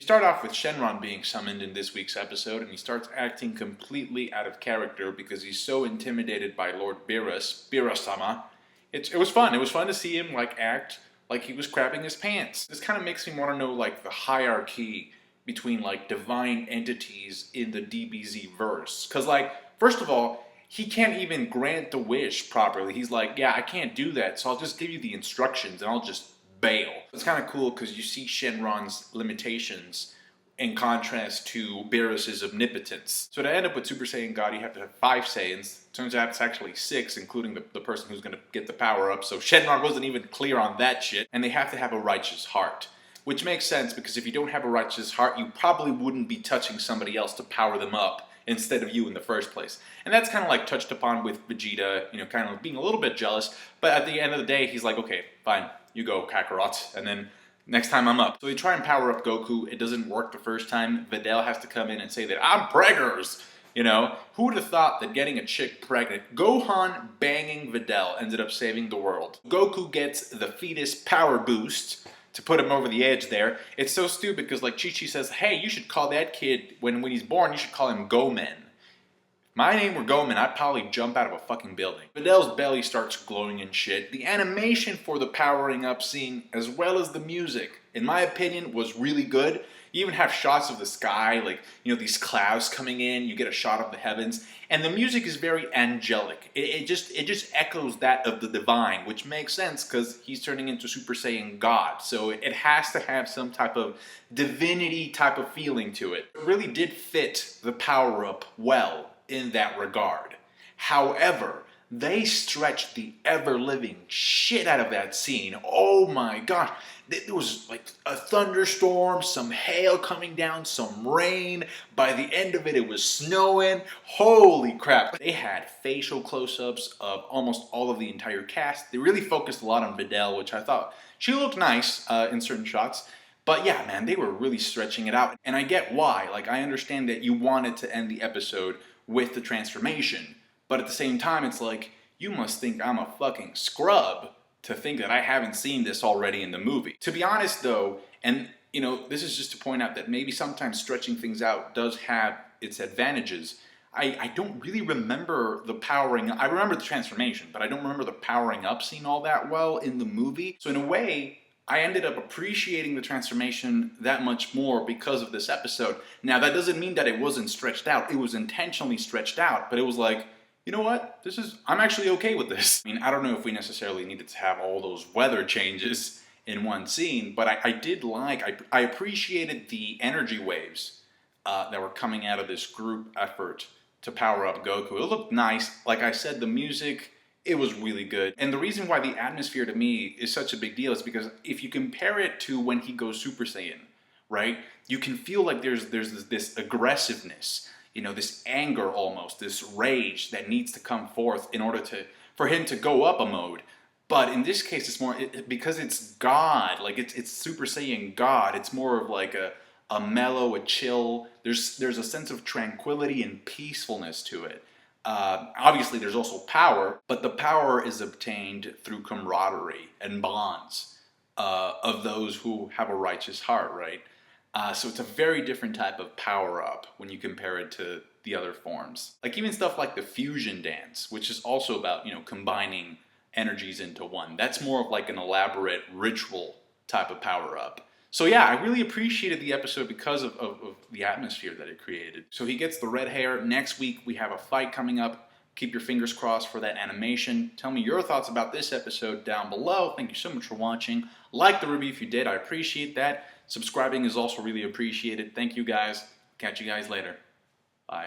Start off with Shenron being summoned in this week's episode, and he starts acting completely out of character because he's so intimidated by Lord Beerus, Beerus-sama. It was fun. It was fun to see him act like he was crapping his pants. This kind of makes me want to know the hierarchy between divine entities in the DBZ verse. Because first of all, he can't even grant the wish properly. He's like, yeah, I can't do that, so I'll just give you the instructions and I'll just bail. It's kind of cool because you see Shenron's limitations in contrast to Beerus' omnipotence. So to end up with Super Saiyan God, you have to have 5 Saiyans. Turns out it's actually 6, including the person who's going to get the power up. So Shenron wasn't even clear on that shit. And they have to have a righteous heart. Which makes sense because if you don't have a righteous heart, you probably wouldn't be touching somebody else to power them up instead of you in the first place. And that's kind of touched upon with Vegeta, kind of being a little bit jealous. But at the end of the day, he's like, okay, fine, you go, Kakarot. And then next time I'm up. So they try and power up Goku. It doesn't work the first time. Videl has to come in and say that I'm preggers. Who would have thought that getting a chick pregnant, Gohan banging Videl, ended up saving the world? Goku gets the fetus power boost to put him over the edge there. It's so stupid because Chi-Chi says, hey, you should call that kid, when he's born, you should call him Gomen. If my name were Gomen, I'd probably jump out of a fucking building. Videl's belly starts glowing and shit. The animation for the powering up scene, as well as the music, in my opinion, was really good. You even have shots of the sky, these clouds coming in, you get a shot of the heavens, and the music is very angelic. It just echoes that of the divine, which makes sense because he's turning into Super Saiyan God, so it has to have some type of divinity type of feeling to it. It really did fit the power-up well in that regard. However, they stretched the ever-living shit out of that scene. Oh my gosh. There was a thunderstorm, some hail coming down, some rain. By the end of it, it was snowing. Holy crap. They had facial close-ups of almost all of the entire cast. They really focused a lot on Videl, which I thought she looked nice in certain shots. But yeah, man, they were really stretching it out. And I get why. I understand that you wanted to end the episode with the transformation. But at the same time, it's you must think I'm a fucking scrub to think that I haven't seen this already in the movie. To be honest though, and this is just to point out that maybe sometimes stretching things out does have its advantages. I don't really remember the powering up. I remember the transformation, but I don't remember the powering up scene all that well in the movie. So in a way, I ended up appreciating the transformation that much more because of this episode. Now that doesn't mean that it wasn't stretched out. It was intentionally stretched out, but it was you know what? I'm actually okay with this. I mean, I don't know if we necessarily needed to have all those weather changes in one scene, but I appreciated the energy waves that were coming out of this group effort to power up Goku. It looked nice. Like I said, the music, it was really good. And the reason why the atmosphere to me is such a big deal is because if you compare it to when he goes Super Saiyan, right? You can feel there's this aggressiveness, this anger almost, this rage that needs to come forth in order for him to go up a mode. But in this case, it's more, because it's God, it's Super Saiyan God, it's more of a mellow, a chill, there's a sense of tranquility and peacefulness to it. Obviously, there's also power, but the power is obtained through camaraderie and bonds of those who have a righteous heart, right? So it's a very different type of power-up when you compare it to the other forms. Even stuff like the fusion dance, which is also about, combining energies into one. That's more of an elaborate ritual type of power-up. So yeah, I really appreciated the episode because of the atmosphere that it created. So he gets the red hair. Next week, we have a fight coming up. Keep your fingers crossed for that animation. Tell me your thoughts about this episode down below. Thank you so much for watching. Like the review if you did. I appreciate that. Subscribing is also really appreciated. Thank you guys. Catch you guys later. Bye.